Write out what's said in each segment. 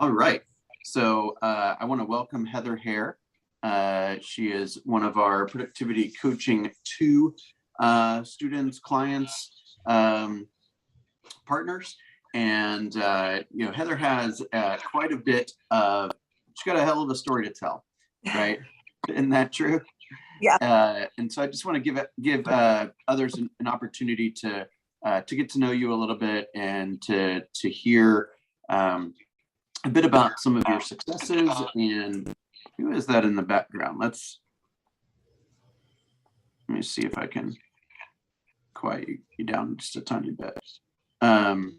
All right. So I want to welcome Heather Hare. She is one of our productivity coaching to students, clients, partners. And, Heather has quite a bit of, she's got a hell of a story to tell, right? Isn't that true? Yeah. And so I just want to give others an opportunity to get to know you a little bit and to hear a bit about some of your successes. And who is that in the background? Let me see if I can quiet you down just a tiny bit. Oh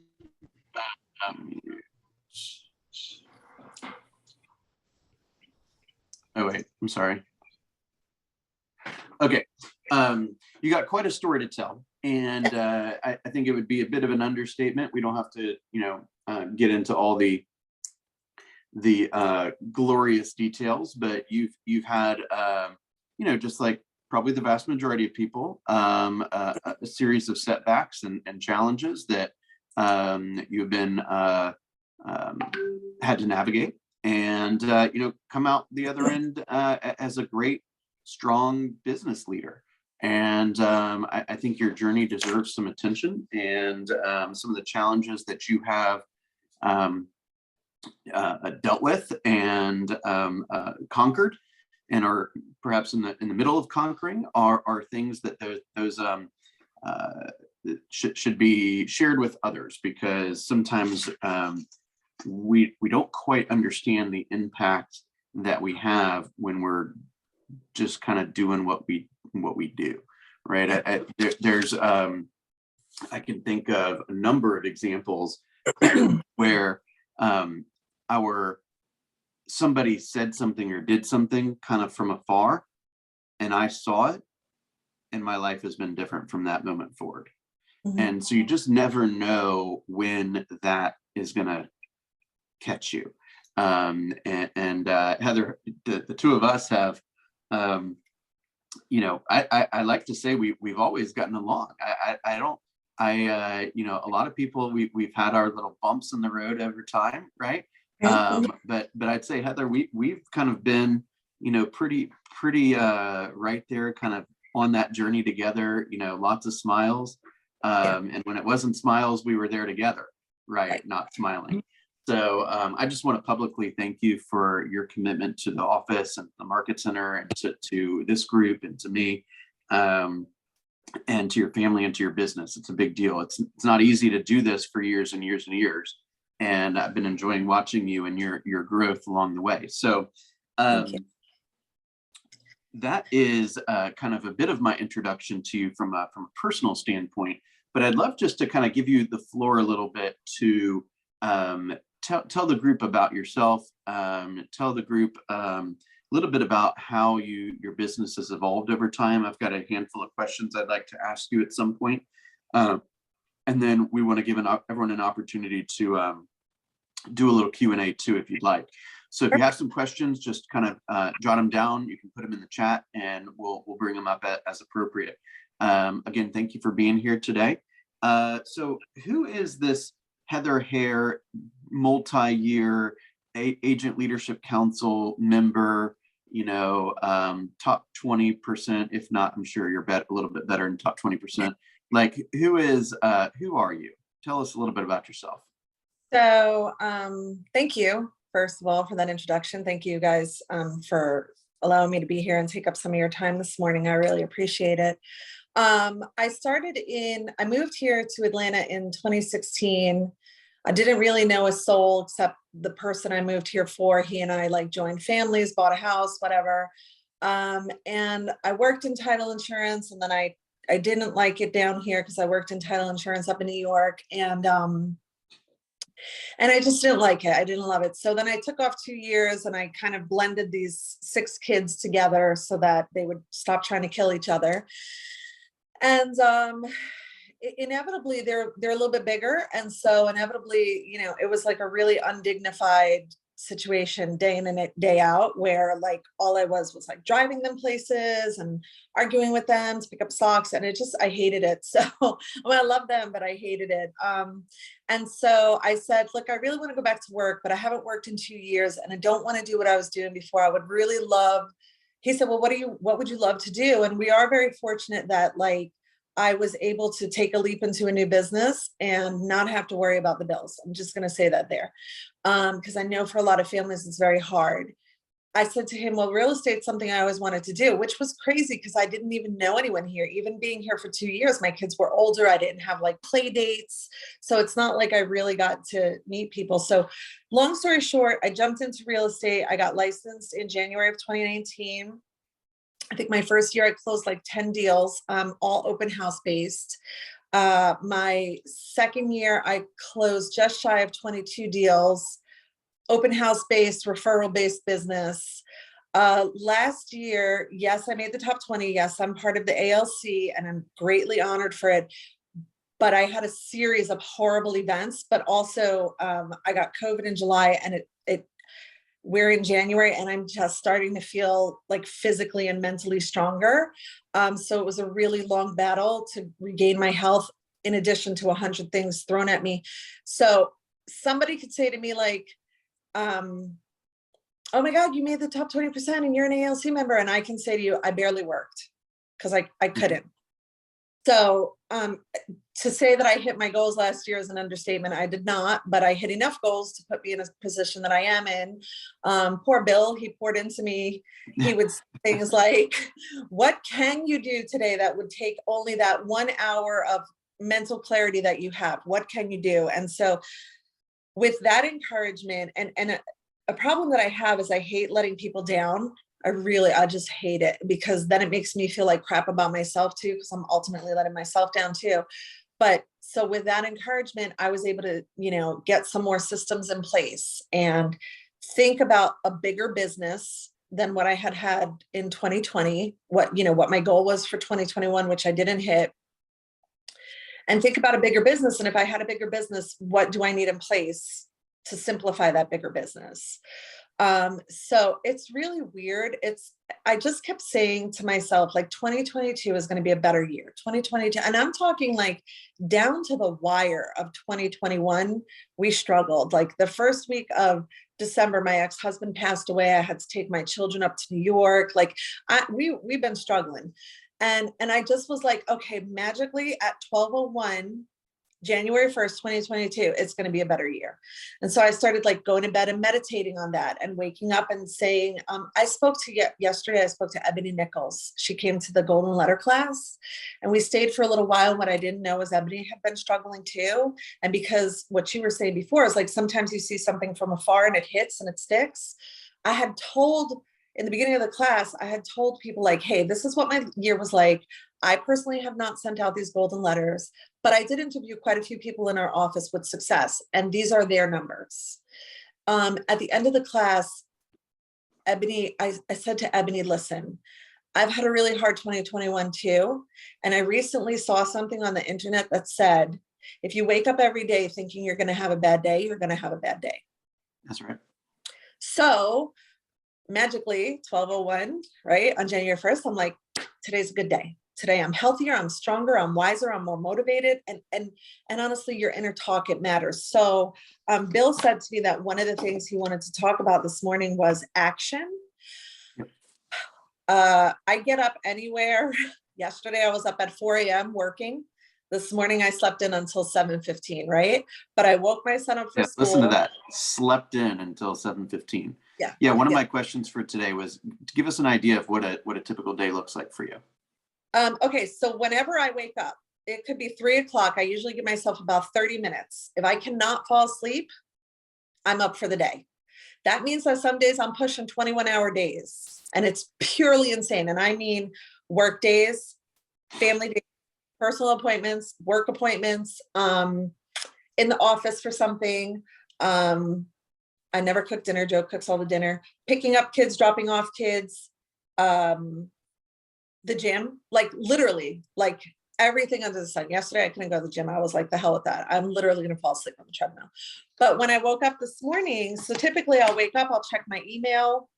wait, I'm sorry. Okay, you got quite a story to tell, and I think it would be a bit of an understatement. We don't have to, get into all the glorious details, but you've had, just like probably the vast majority of people, a series of setbacks and challenges that you've been had to navigate, and come out the other end as a great, strong business leader. And I think your journey deserves some attention, and some of the challenges that you have dealt with and conquered, and are perhaps in the middle of conquering, are things that those should be shared with others, because sometimes we don't quite understand the impact that we have when we're just kind of doing what we do, right? There's I can think of a number of examples where somebody said something or did something kind of from afar, and I saw it, and my life has been different from that moment forward. Mm-hmm. And so you just never know when that is going to catch you. And Heather, the two of us have, I like to say we've always gotten along. A lot of people, we've had our little bumps in the road over time, right? But I'd say, Heather, we've kind of been, pretty right there, kind of on that journey together, lots of smiles. And when it wasn't smiles, we were there together, right? Not smiling. So I just want to publicly thank you for your commitment to the office and the Market Center, and to this group, and to me, and to your family, and to your business. It's a big deal. It's not easy to do this for years and years and years. And I've been enjoying watching you and your growth along the way. So that is kind of a bit of my introduction to you from a personal standpoint. But I'd love just to kind of give you the floor a little bit to tell the group about yourself, tell the group a little bit about how your business has evolved over time. I've got a handful of questions I'd like to ask you at some point. And then we want to give everyone an opportunity to do a little Q&A too, if you'd like. So if you have some questions, just kind of jot them down. You can put them in the chat, and we'll bring them up as appropriate. Again, thank you for being here today. So who is this Heather Hare, multi-year Agent Leadership Council member, top 20%, if not, I'm sure you're a little bit better than top 20%. Like, who are you? Tell us a little bit about yourself. So thank you, first of all, for that introduction. Thank you guys for allowing me to be here and take up some of your time this morning. I really appreciate it. I moved here to Atlanta in 2016. I didn't really know a soul except the person I moved here for. He and I joined families, bought a house, whatever. And I worked in title insurance, and then I didn't like it down here because I worked in title insurance up in New York, and I just didn't like it. I didn't love it. So then I took off 2 years, and I kind of blended these 6 kids together so that they would stop trying to kill each other. And inevitably they're a little bit bigger. And so inevitably, it was like a really undignified situation day in and day out, where like all I was like driving them places and arguing with them to pick up socks. And I hated it. So I love them, but I hated it. And so I said, look, I really want to go back to work, but I haven't worked in 2 years and I don't want to do what I was doing before. I would really love, he said, well, what would you love to do? And we are very fortunate that like, I was able to take a leap into a new business and not have to worry about the bills. I'm just going to say that there. Because I know for a lot of families, it's very hard. I said to him, well, real estate's something I always wanted to do, which was crazy because I didn't even know anyone here. Even being here for 2 years, my kids were older. I didn't have like play dates. So it's not like I really got to meet people. So long story short, I jumped into real estate. I got licensed in January of 2019. I think my first year I closed like 10 deals, all open house based. My second year I closed just shy of 22 deals, open house based, referral based business. Last year, yes, I made the top 20. Yes, I'm part of the ALC and I'm greatly honored for it. But I had a series of horrible events, but also I got COVID in July and we're in January and I'm just starting to feel like physically and mentally stronger. So it was a really long battle to regain my health in addition to 100 things thrown at me. So somebody could say to me like, oh my God, you made the top 20% and you're an ALC member. And I can say to you, I barely worked because I couldn't. So to say that I hit my goals last year is an understatement. I did not, but I hit enough goals to put me in a position that I am in. Poor Bill, he poured into me. He would say things like, what can you do today that would take only that 1 hour of mental clarity that you have? What can you do? And so with that encouragement and a problem that I have is I hate letting people down. I just hate it because then it makes me feel like crap about myself too, because I'm ultimately letting myself down too. But so with that encouragement, I was able to, get some more systems in place and think about a bigger business than what I had in 2020, what my goal was for 2021, which I didn't hit, and think about a bigger business. And if I had a bigger business, what do I need in place to simplify that bigger business? So it's really weird. I just kept saying to myself, like 2022 is going to be a better year, 2022. And I'm talking like down to the wire of 2021. We struggled. Like the first week of December, my ex-husband passed away. I had to take my children up to New York. Like we've been struggling. And I just was like, okay, magically at 12:01, January 1st, 2022, it's going to be a better year. And so I started like going to bed and meditating on that and waking up and saying, yesterday, I spoke to Ebony Nichols. She came to the Golden Letter class and we stayed for a little while. What I didn't know is Ebony had been struggling too. And because what you were saying before is like, sometimes you see something from afar and it hits and it sticks. In the beginning of the class, I had told people like, hey, this is what my year was like. I personally have not sent out these golden letters, but I did interview quite a few people in our office with success, and these are their numbers. At the end of the class, Ebony, I said to Ebony, listen, I've had a really hard 2021 too. And I recently saw something on the internet that said, if you wake up every day thinking you're going to have a bad day, you're going to have a bad day. That's right. So magically 12:01, right, on January 1st, I'm like, today's a good day. Today I'm healthier, I'm stronger, I'm wiser, I'm more motivated. And honestly, your inner talk, it matters. So Bill said to me that one of the things he wanted to talk about this morning was action. Yep. I get up anywhere. Yesterday I was up at 4 a.m. working. This morning I slept in until 7:15, right? But I woke my son up for school. Listen to that. Slept in until 7:15. Yeah. One of my questions for today was to give us an idea of what a typical day looks like for you. Okay. So whenever I wake up, it could be 3 o'clock. I usually give myself about 30 minutes. If I cannot fall asleep, I'm up for the day. That means that some days I'm pushing 21-hour days and it's purely insane. And I mean work days, family days, personal appointments, work appointments, in the office for something. I never cook dinner. Joe cooks all the dinner, picking up kids, dropping off kids, the gym, like literally, like everything under the sun. Yesterday, I couldn't go to the gym. I was like, the hell with that. I'm literally going to fall asleep on the treadmill. But when I woke up this morning, so typically I'll wake up, I'll check my email.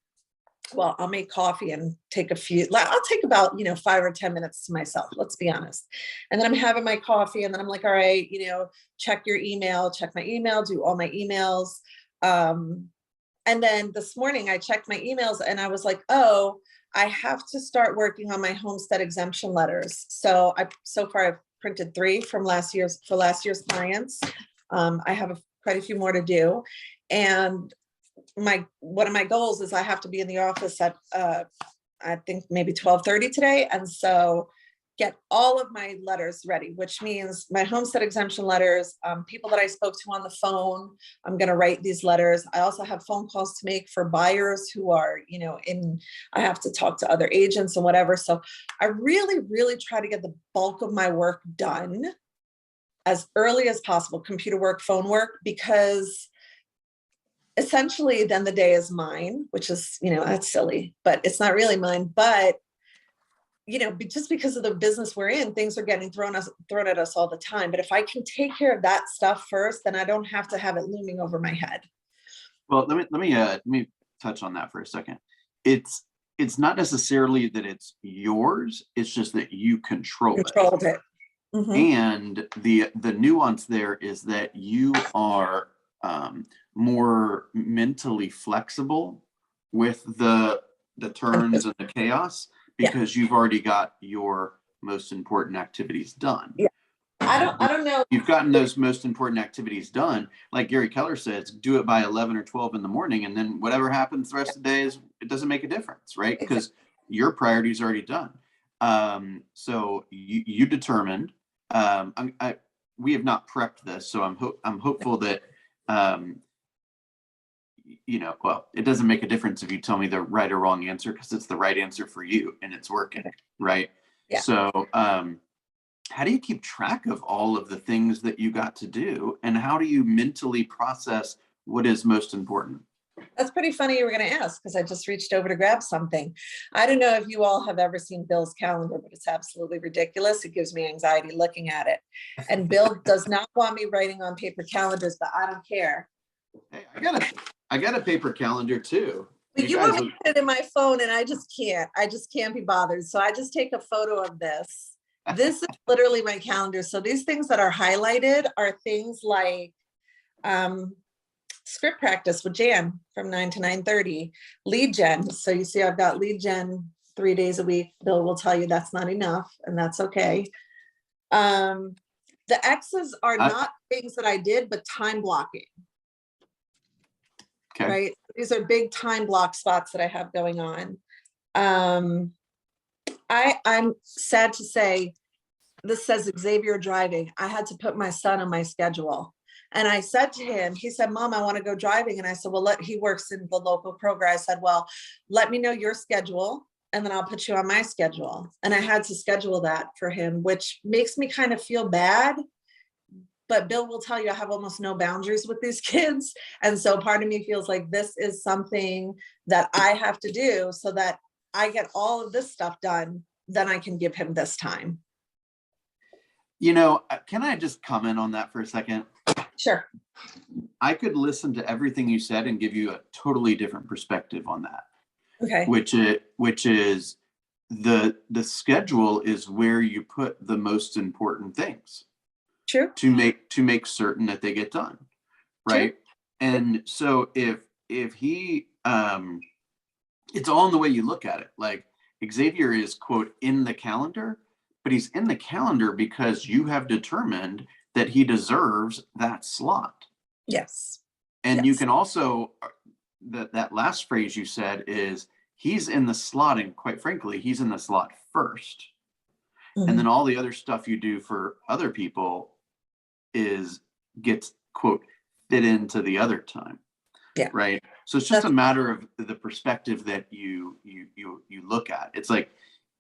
Well, I'll make coffee and take I'll take about, 5 or 10 minutes to myself, let's be honest. And then I'm having my coffee and then I'm like, all right, check your email, check my email, do all my emails. And then this morning I checked my emails and I was like, oh, I have to start working on my homestead exemption letters. So far I've printed 3 from last year's clients. I have quite a few more to do. And one of my goals is I have to be in the office at I think maybe 12:30 today. And so get all of my letters ready, which means my homestead exemption letters, people that I spoke to on the phone, I'm going to write these letters. I also have phone calls to make for buyers who are, I have to talk to other agents and whatever. So I really, really try to get the bulk of my work done as early as possible, computer work, phone work, because essentially then the day is mine, which is, that's silly, but it's not really mine. But, just because of the business we're in, things are getting thrown at us all the time. But if I can take care of that stuff first, then I don't have to have it looming over my head. Well, let me touch on that for a second. It's not necessarily that it's yours. It's just that you control it. Mm-hmm. And the nuance there is that you are more mentally flexible with the turns and the chaos because you've already got your most important activities done. Yeah. I don't know. You've gotten those most important activities done. Like Gary Keller says, do it by 11 or 12 in the morning. And then whatever happens the rest of the day it doesn't make a difference, right? Because your priority's already done. So you determined, we have not prepped this. So I'm hopeful that, well, it doesn't make a difference if you tell me the right or wrong answer because it's the right answer for you and it's working, right? Yeah. So how do you keep track of all of the things that you got to do, and how do you mentally process what is most important? That's pretty funny you were going to ask, because I just reached over to grab something. I don't know if you all have ever seen Bill's calendar, but it's absolutely ridiculous. It gives me anxiety looking at it. And Bill does not want me writing on paper calendars, but I don't care. Hey, I got a paper calendar too. But you want to put it in my phone and I just can't be bothered. So I just take a photo of this. This is literally my calendar. So these things that are highlighted are things like script practice with Jan from 9 to 9:30, lead gen. So you see, I've got lead gen 3 days a week. Bill will tell you that's not enough, and that's okay. The X's are not things that I did, but time blocking. Okay. Right. These are big time block spots that I have going on. I'm sad to say, this says Xavier driving. I had to put my son on my schedule. And I said to him, he said, Mom, I want to go driving. And I said, well, he works in the local program. I said, well, let me know your schedule and then I'll put you on my schedule. And I had to schedule that for him, which makes me kind of feel bad. But Bill will tell you I have almost no boundaries with these kids. And so part of me feels like this is something that I have to do so that I get all of this stuff done. Then I can give him this time. Can I just comment on that for a second? Sure. I could listen to everything you said and give you a totally different perspective on that. Okay. Which is the schedule is where you put the most important things. True. To make certain that they get done. Right. True. And so if he it's all in the way you look at it. Like Xavier is, quote, in the calendar, but he's in the calendar because you have determined that he deserves that slot. Yes. And you can also, that last phrase you said is he's in the slot, and quite frankly, he's in the slot first. Mm-hmm. And then all the other stuff you do for other people gets, quote, fit into the other time. Yeah. Right. So it's just a matter of the perspective that you look at. It's like,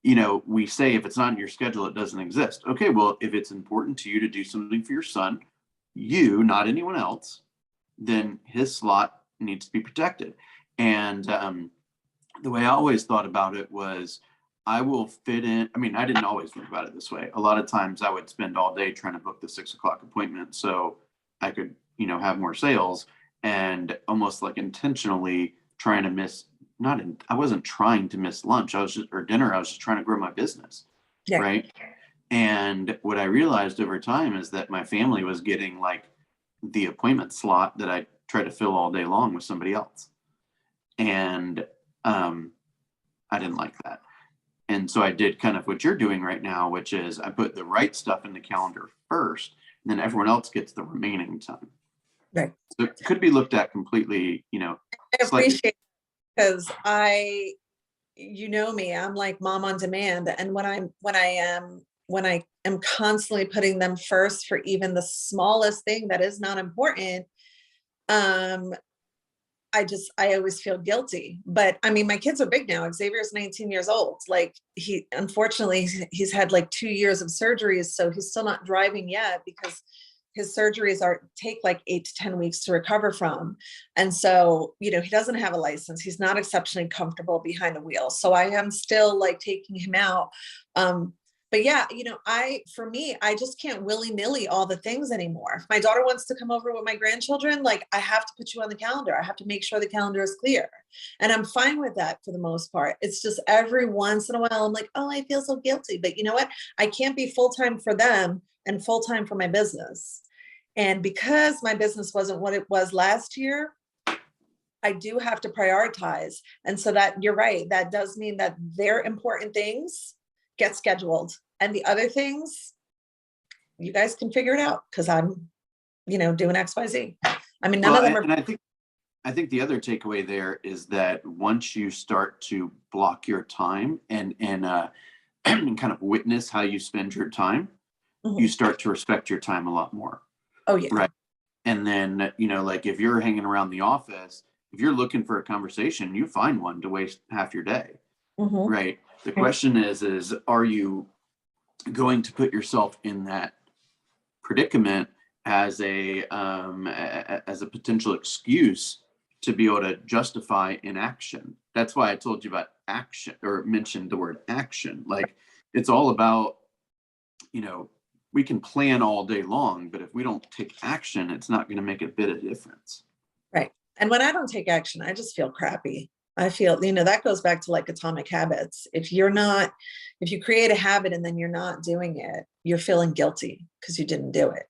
we say if it's not in your schedule, it doesn't exist. Okay, well, if it's important to you to do something for your son, you, not anyone else, then his slot needs to be protected. And the way I always thought about it was I will fit in. I mean, I didn't always think about it this way. A lot of times I would spend all day trying to book the 6 o'clock appointment so I could, have more sales, and almost like intentionally trying to miss, I wasn't trying to miss lunch. Or dinner. I was just trying to grow my business. Yeah. Right. And what I realized over time is that my family was getting like the appointment slot that I try to fill all day long with somebody else. And I didn't like that. And so I did kind of what you're doing right now, which is I put the right stuff in the calendar first, and then everyone else gets the remaining time. Right. So it could be looked at completely, I slightly. appreciate it, because me, I'm like mom on demand. And when I am constantly putting them first for even the smallest thing that is not important, I always feel guilty. But I mean, my kids are big now. Xavier's 19 years old. Like, unfortunately, he's had like 2 years of surgeries. So he's still not driving yet, because his surgeries take like 8 to 10 weeks to recover from. And so, he doesn't have a license. He's not exceptionally comfortable behind a wheel. So I am still like taking him out. But yeah, for me, I just can't willy-nilly all the things anymore. If my daughter wants to come over with my grandchildren, like, I have to put you on the calendar. I have to make sure the calendar is clear. And I'm fine with that for the most part. It's just every once in a while, I'm like, oh, I feel so guilty. But you know what? I can't be full-time for them and full-time for my business. And because my business wasn't what it was last year, I do have to prioritize. And so that, you're right, that does mean that their important things get scheduled, and the other things, you guys can figure it out, because I'm, doing XYZ. I mean, none of them are. And I think the other takeaway there is that once you start to block your time and and kind of witness how you spend your time, you start to respect your time a lot more. Oh yeah. Right. And then, like if you're hanging around the office, if you're looking for a conversation, you find one to waste half your day. Right. The question is are you going to put yourself in that predicament as a potential excuse to be able to justify inaction? That's why I told you about action, or mentioned the word action. Like, it's all about, we can plan all day long, but if we don't take action, it's not going to make a bit of difference. Right. And when I don't take action, I just feel crappy. I feel, that goes back to like atomic habits. If you create a habit and then you're not doing it, you're feeling guilty because you didn't do it.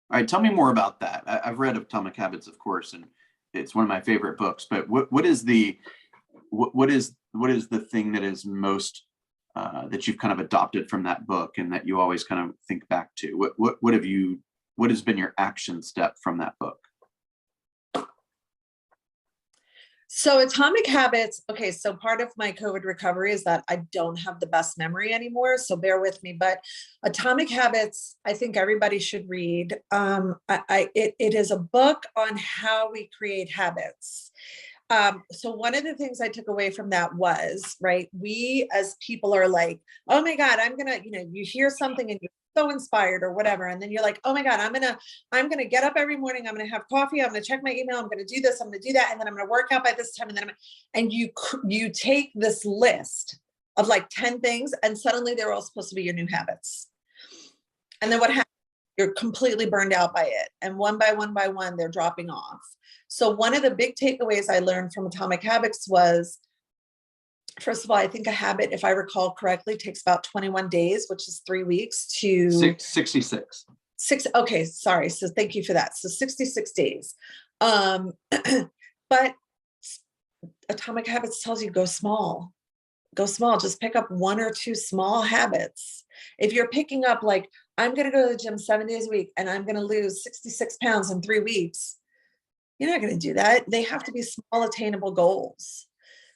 All right. Tell me more about that. I've read Atomic Habits, of course, and it's one of my favorite books, but what is the thing that is most, that you've kind of adopted from that book and that you always kind of think back to? What has been your action step from that book? So Atomic Habits, okay, so part of my COVID recovery is that I don't have the best memory anymore, so bear with me. But Atomic Habits, I think everybody should read. It is a book on how we create habits. So one of the things I took away from that was, right, we as people are like, oh my God, I'm gonna, you hear something and you're so inspired or whatever, and then you're like, oh my God, I'm gonna get up every morning, I'm gonna have coffee, I'm gonna check my email, I'm gonna do this, I'm gonna do that, and then I'm gonna work out by this time, and then and you take this list of like 10 things, and suddenly they're all supposed to be your new habits. And then what happens? You're completely burned out by it. And one by one, they're dropping off. So one of the big takeaways I learned from Atomic Habits was, first of all, I think a habit, if I recall correctly, takes about 21 days, which is 3 weeks to 66. Okay, sorry. So thank you for that. So 66 days. But Atomic Habits tells you go small. Go small. Just pick up 1 or 2 small habits. If you're picking up like, I'm going to go to the gym 7 days a week and I'm going to lose 66 pounds in 3 weeks, you're not going to do that. They have to be small, attainable goals.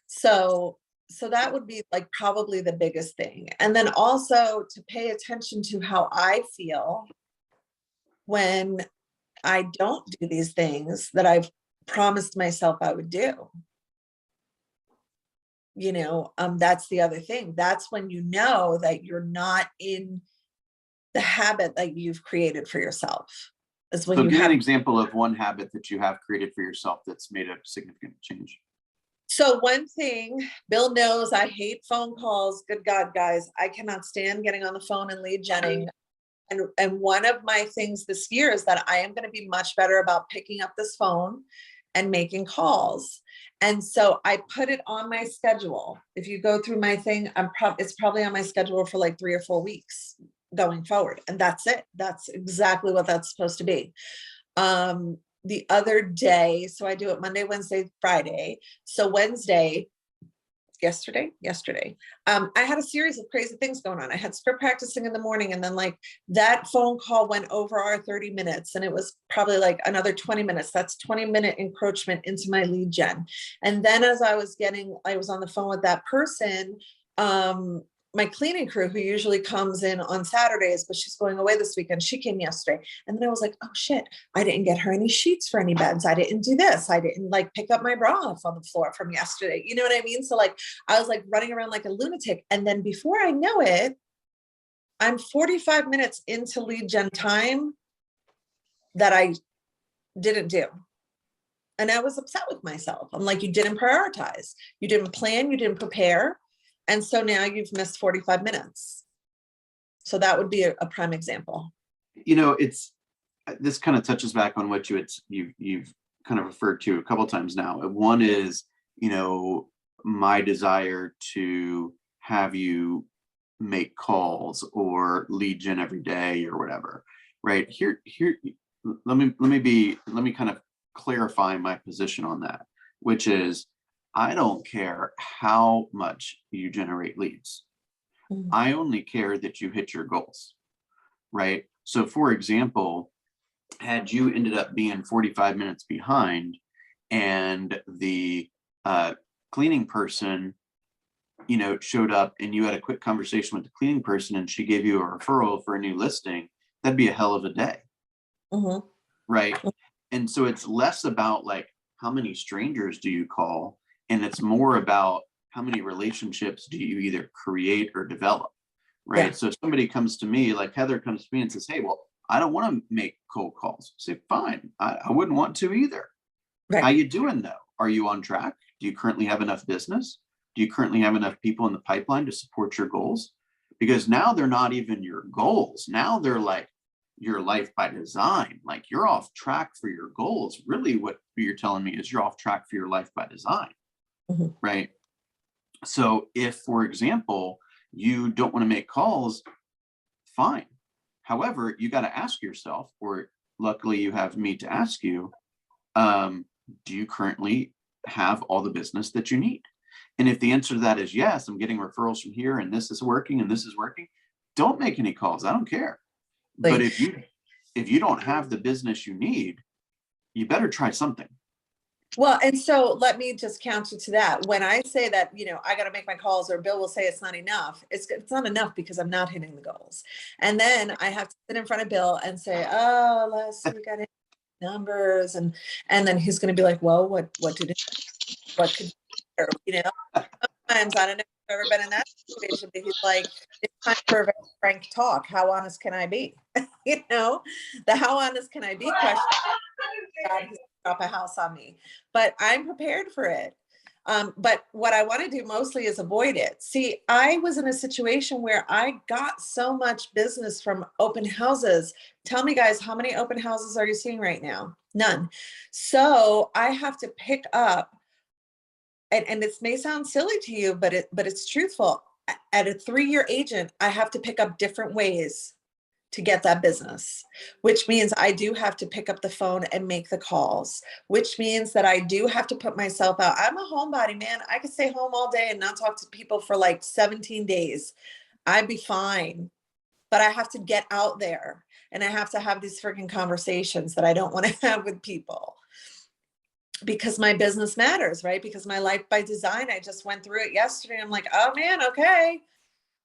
So that would be like probably the biggest thing. And then also to pay attention to how I feel when I don't do these things that I've promised myself I would do. That's the other thing. That's when you know that you're not in the habit that you've created for yourself. Is when So you give have an example of one habit that you have created for yourself that's made a significant change. So one thing, Bill knows I hate phone calls. Good God, guys, I cannot stand getting on the phone and lead genning. And one of my things this year is that I am going to be much better about picking up this phone and making calls. And so I put it on my schedule. If you go through my thing, it's probably on my schedule for like 3 or 4 weeks going forward. And that's it. That's exactly what that's supposed to be. The other day, so I do it Monday, Wednesday, Friday. So Wednesday, yesterday, I had a series of crazy things going on. I had script practicing in the morning, and then like that phone call went over our 30 minutes, and it was probably like another 20 minutes. That's 20-minute encroachment into my lead gen. And then as I was on the phone with that person, my cleaning crew, who usually comes in on Saturdays, but she's going away this weekend, she came yesterday. And then I was like, oh shit, I didn't get her any sheets for any beds. I didn't do this. I didn't like pick up my bra off on the floor from yesterday. You know what I mean? So like, I was like running around like a lunatic. And then before I know it, I'm 45 minutes into lead gen time that I didn't do. And I was upset with myself. I'm like, you didn't prioritize. You didn't plan, you didn't prepare. And so now you've missed 45 minutes. So that would be a prime example. You know, this kind of touches back on what you've kind of referred to a couple of times now. One is, you know, my desire to have you make calls or lead gen every day or whatever, right? Here, let me kind of clarify my position on that, which is, I don't care how much you generate leads. Mm-hmm. I only care that you hit your goals, right? So for example, had you ended up being 45 minutes behind and the cleaning person, you know, showed up and you had a quick conversation with the cleaning person and she gave you a referral for a new listing, that'd be a hell of a day. Mm-hmm. Right. And so it's less about like, how many strangers do you call? And it's more about how many relationships do you either create or develop, right? Yeah. So if somebody comes to me, like Heather comes to me and says, hey, well, I don't want to make cold calls. I say, fine, I wouldn't want to either. Right. How you doing though? Are you on track? Do you currently have enough business? Do you currently have enough people in the pipeline to support your goals? Because now they're not even your goals. Now they're like your life by design. Like you're off track for your goals. Really what you're telling me is you're off track for your life by design. Mm-hmm. Right. So if, for example, you don't want to make calls, fine. However, you got to ask yourself, or luckily you have me to ask you, do you currently have all the business that you need? And if the answer to that is yes, I'm getting referrals from here and this is working and this is working, don't make any calls. I don't care. But if you don't have the business you need, you better try something. Well, and so let me just counter to that. When I say that, you know, I got to make my calls, or Bill will say it's not enough. It's not enough because I'm not hitting the goals. And then I have to sit in front of Bill and say, oh, Leslie, we got numbers. And then he's going to be like, well, what could, you know, sometimes I don't know if you've ever been in that situation, but he's like, it's time for a very frank talk. How honest can I be? You know, the how honest can I be question. God, he's drop a house on me, but I'm prepared for it. But what I want to do mostly is avoid it. See, I was in a situation where I got so much business from open houses. Tell me, guys, how many open houses are you seeing right now? None. So I have to pick up, and this may sound silly to you, but it's truthful. At a 3-year agent, I have to pick up different ways to get that business, which means I do have to pick up the phone and make the calls, which means that I do have to put myself out. I'm a homebody, man. I could stay home all day and not talk to people for like 17 days. I'd be fine, but I have to get out there and I have to have these freaking conversations that I don't want to have with people because my business matters, right? Because my life by design, I just went through it yesterday. I'm like, oh man, okay,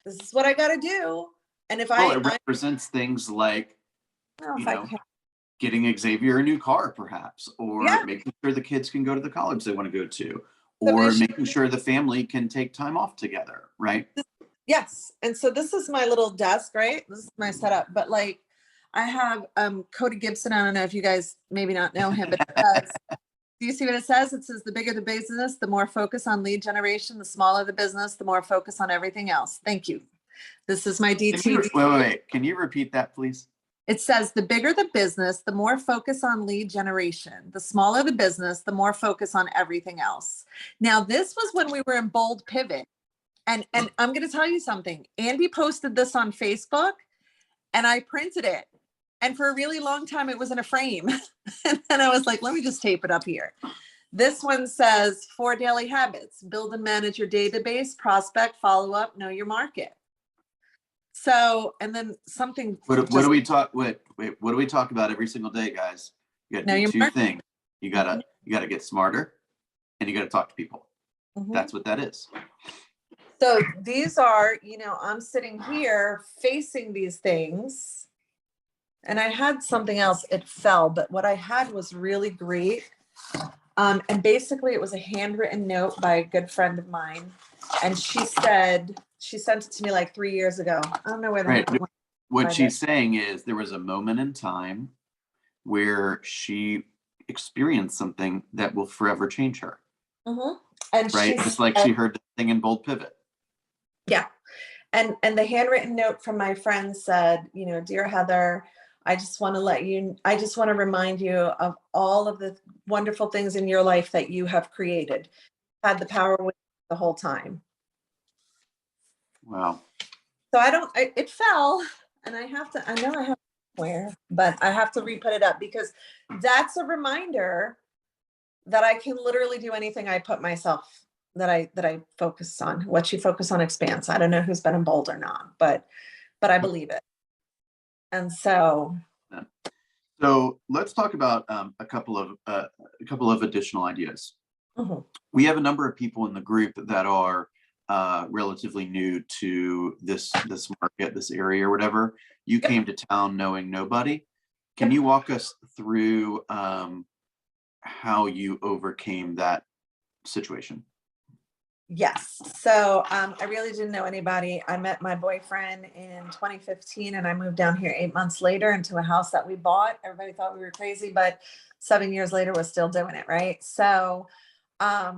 this is what I got to do. And if it represents things like, getting Xavier a new car, perhaps, or making sure the kids can go to the college they want to go to, or making sure the family can take time off together, right? Yes. And so this is my little desk, right? This is my setup. But like, I have Cody Gibson. I don't know if you guys maybe not know him, but he does Do you see what it says? It says the bigger the business, the more focus on lead generation, the smaller the business, the more focus on everything else. Thank you. This is my DTD. Wait. Can you repeat that, please? It says the bigger the business, the more focus on lead generation. The smaller the business, the more focus on everything else. Now, this was when we were in bold pivot. And I'm going to tell you something. Andy posted this on Facebook and I printed it. And for a really long time, it was in a frame. And then I was like, let me just tape it up here. This one says 4 daily habits: build and manage your database, prospect, follow up, know your market. So, and then something. What do we talk? Wait. What do we talk about every single day, guys? You got to do two things. You gotta get smarter, and you gotta talk to people. Mm-hmm. That's what that is. So these are, I'm sitting here facing these things, and I had something else. It fell, but what I had was really great. And basically, it was a handwritten note by a good friend of mine, and she sent it to me like 3 years ago. I don't know where right. What she's saying is there was a moment in time where she experienced something that will forever change her. Mm-hmm. And right, just like she heard the thing in Bold Pivot. Yeah, and the handwritten note from my friend said, dear Heather, I just want to remind you of all of the wonderful things in your life that you have created. Had the power with the whole time. Wow. So it fell, and I know I have somewhere, but I have to re-put it up because that's a reminder that I can literally do anything I put myself, that I focus on. What you focus on expands. I don't know who's been in Bold or not, but I believe it. And so let's talk about a couple of additional ideas. Mm-hmm. We have a number of people in the group that are relatively new to this market, this area or whatever. You came to town knowing nobody. Can you walk us through how you overcame that situation? Yes. So I really didn't know anybody. I met my boyfriend in 2015 and I moved down here 8 months later into a house that we bought. Everybody thought we were crazy, but 7 years later, we're still doing it. Right. So I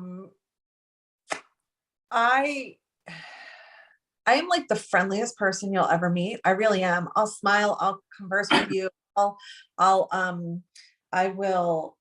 am like the friendliest person you'll ever meet. I really am. I'll smile. I'll converse with you. I will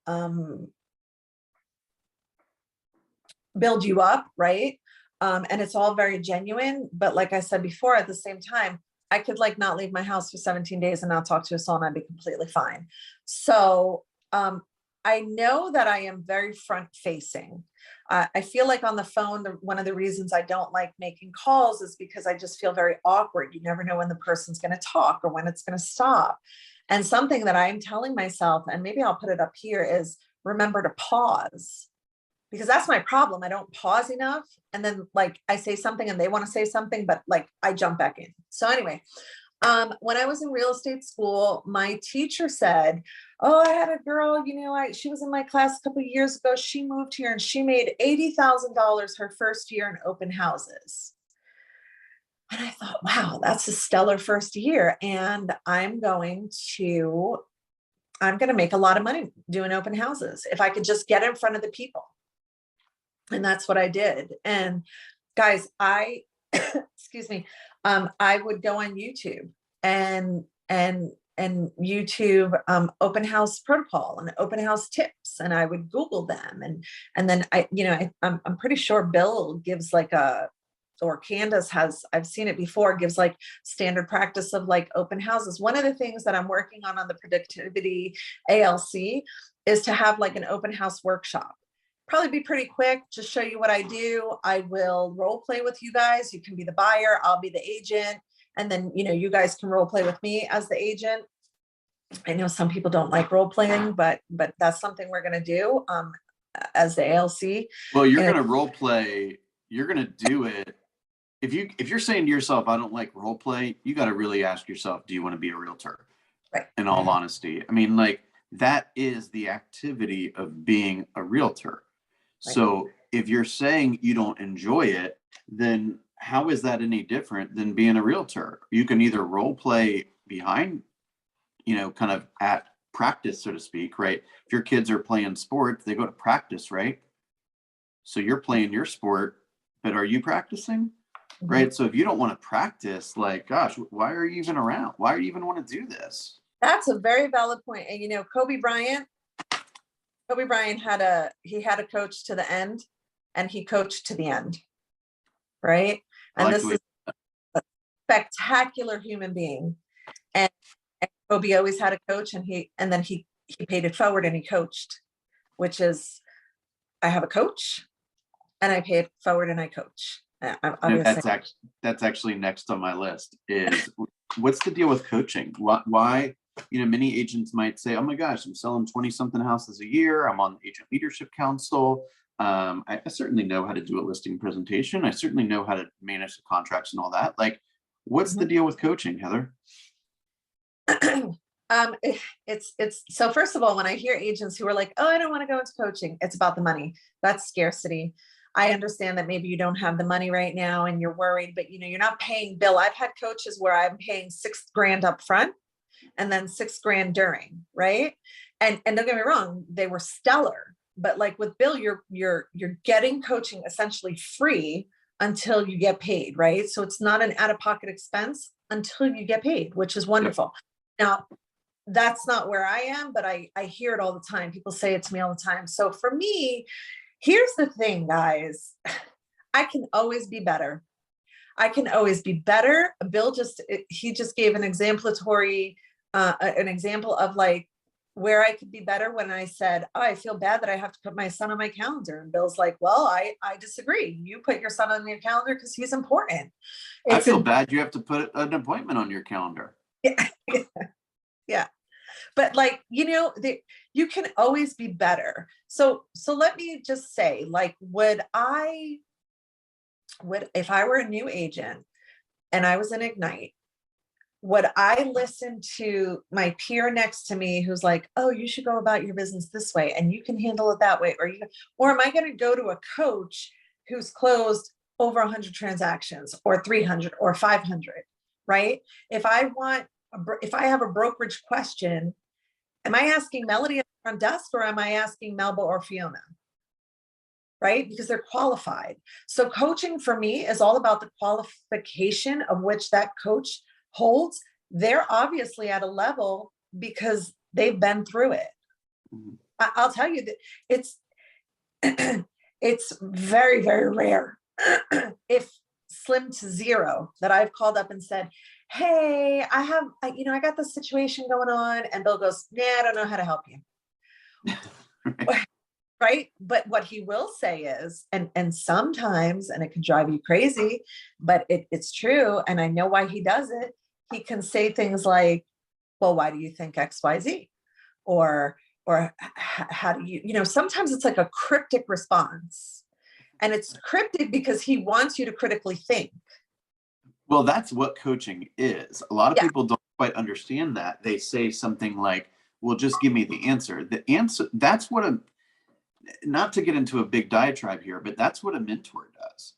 build you up, right? And it's all very genuine. But like I said before, at the same time, I could like not leave my house for 17 days and not talk to a soul and I'd be completely fine. So I know that I am very front facing. I feel like on the phone, one of the reasons I don't like making calls is because I just feel very awkward. You never know when the person's going to talk or when it's going to stop. And something that I'm telling myself, and maybe I'll put it up here, is remember to pause. Because that's my problem. I don't pause enough. And then like I say something and they want to say something, but like I jump back in. So anyway, when I was in real estate school, my teacher said, oh, I had a girl, she was in my class a couple of years ago. She moved here and she made $80,000 her first year in open houses. And I thought, wow, that's a stellar first year. And I'm going to make a lot of money doing open houses if I could just get in front of the people. And that's what I did. And guys, excuse me, I would go on YouTube and YouTube open house protocol and open house tips, and I would Google them. And then I'm pretty sure Bill gives like or Candace has, I've seen it before, gives like standard practice of like open houses. One of the things that I'm working on the productivity ALC is to have like an open house workshop. Probably be pretty quick, just show you what I do. I will role play with you guys. You can be the buyer, I'll be the agent. And then, you guys can role play with me as the agent. I know some people don't like role playing, but that's something we're going to do as the ALC. Well, you're going to role play. You're going to do it. If you're saying to yourself, I don't like role play, you got to really ask yourself, do you want to be a realtor? Right. In all honesty. I mean, like that is the activity of being a realtor. Right. So if you're saying you don't enjoy it, then how is that any different than being a realtor? You can either role play behind, kind of at practice, so to speak, right? If your kids are playing sports, they go to practice, right? So you're playing your sport, but are you practicing? Mhm. Right. So if you don't want to practice, like, gosh, why are you even around? Why do you even want to do this? That's a very valid point. And Kobe Bryant had a coach to the end, and he coached to the end, right? I And like the this way. is a spectacular human being. And, and Kobe always had a coach, and then he paid it forward and he coached, which is, I have a coach and I pay it forward and I coach. Obviously. That's actually next on my list is what's the deal with coaching? Why, many agents might say, oh my gosh, I'm selling 20 something houses a year. I'm on the agent leadership council. I certainly know how to do a listing presentation. I certainly know how to manage the contracts and all that. Like, what's the deal with coaching, Heather? It's so, first of all, when I hear agents who are like, oh, I don't want to go into coaching, it's about the money. That's scarcity. I understand that maybe you don't have the money right now and you're worried, but you're not paying bill. I've had coaches where I'm paying $6,000 up front and then $6,000 during, right? And don't get me wrong, they were stellar. But like with Bill, you're getting coaching essentially free until you get paid, right? So it's not an out-of-pocket expense until you get paid, which is wonderful. Yep. Now, that's not where I am, but I hear it all the time. People say it to me all the time. So for me, here's the thing, guys. I can always be better. I can always be better. Bill he just gave an example of like where I could be better when I said, oh, I feel bad that I have to put my son on my calendar. And Bill's like, well, I disagree. You put your son on your calendar because he's important. I feel bad you have to put an appointment on your calendar. Yeah. Yeah. But like, you can always be better. So let me just say, like, if I were a new agent and I was in Ignite, would I listen to my peer next to me who's like, oh, you should go about your business this way and you can handle it that way? Or am I going to go to a coach who's closed over 100 transactions or 300 or 500, right? If I have a brokerage question, am I asking Melody at the front desk or am I asking Melba or Fiona? Right? Because they're qualified. So coaching for me is all about the qualification of which that coach holds. They're obviously at a level because they've been through it. Mm-hmm. I'll tell you that it's very, very rare, if slim to zero, that I've called up and said, hey, I got this situation going on. And Bill goes, nah, I don't know how to help you. Right. But what he will say is, and sometimes, and it can drive you crazy, but it's true. And I know why he does it. He can say things like, well, why do you think XYZ? Or how do you, sometimes it's like a cryptic response, and it's cryptic because he wants you to critically think. Well, that's what coaching is. A lot of people don't quite understand that. They say something like, well, just give me the answer. The answer, that's what not to get into a big diatribe here, but that's what a mentor does,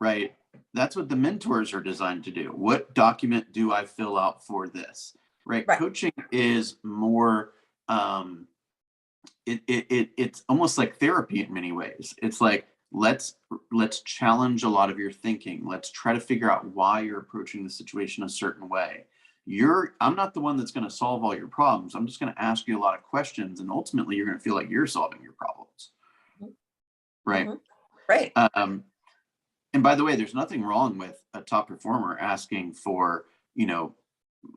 right? That's what the mentors are designed to do. What document do I fill out for this, right? Coaching is more, it's almost like therapy in many ways. It's like, let's challenge a lot of your thinking. Let's try to figure out why you're approaching the situation a certain way. I'm not the one that's going to solve all your problems. I'm just going to ask you a lot of questions, and ultimately you're going to feel like you're solving your problems. Right. Mm-hmm. Right. And by the way, there's nothing wrong with a top performer asking for,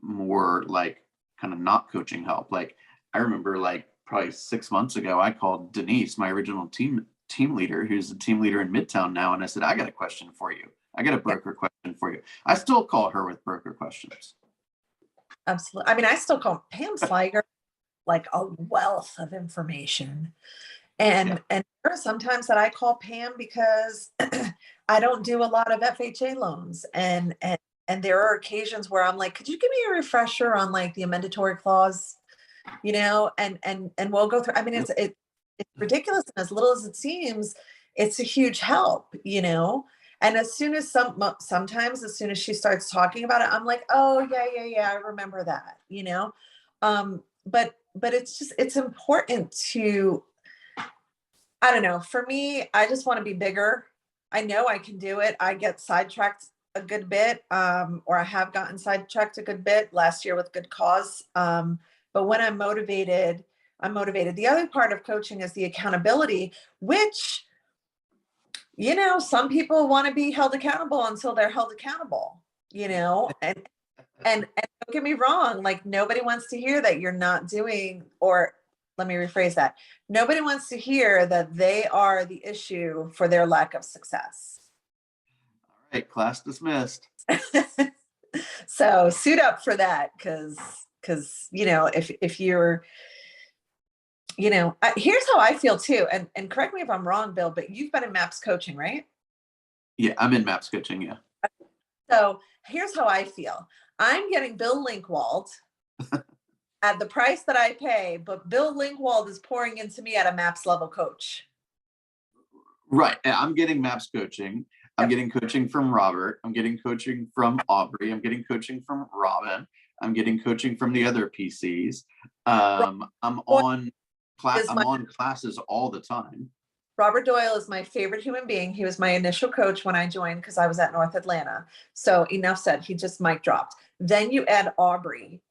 more like kind of not coaching help. Like I remember like probably 6 months ago, I called Denise, my original team leader, who's the team leader in Midtown now. And I said, I got a question for you. I got a broker question for you. I still call her with broker questions. Absolutely. I mean, I still call Pam Sliger like a wealth of information. And there are sometimes that I call Pam because I don't do a lot of FHA loans. And there are occasions where I'm like, could you give me a refresher on like the amendatory clause, and we'll go through. I mean, it's ridiculous. And as little as it seems, it's a huge help, And as soon as sometimes as soon as she starts talking about it, I'm like, oh yeah, I remember that, But it's important to, I don't know, for me, I just want to be bigger. I know I can do it. I get sidetracked a good bit, or I have gotten sidetracked a good bit last year with good cause. But when I'm motivated, I'm motivated. The other part of coaching is the accountability, which, some people want to be held accountable until they're held accountable, and don't get me wrong, like nobody wants to hear that you're not doing, or let me rephrase that. Nobody wants to hear that they are the issue for their lack of success. All right, class dismissed. So suit up for that, because if you're, here's how I feel too. And correct me if I'm wrong, Bill, but you've been in MAPS coaching, right? Yeah, I'm in MAPS coaching. Yeah. So here's how I feel. I'm getting Bill Linkwald at the price that I pay, but Bill Linkwald is pouring into me at a MAPS level coach. Right. I'm getting MAPS coaching. I'm getting coaching from Robert. I'm getting coaching from Aubrey. I'm getting coaching from Robin. I'm getting coaching from the other PCs. I'm on classes all the time. Robert Doyle is my favorite human being. He was my initial coach when I joined because I was at North Atlanta. So enough said, he just mic dropped. Then you add Aubrey,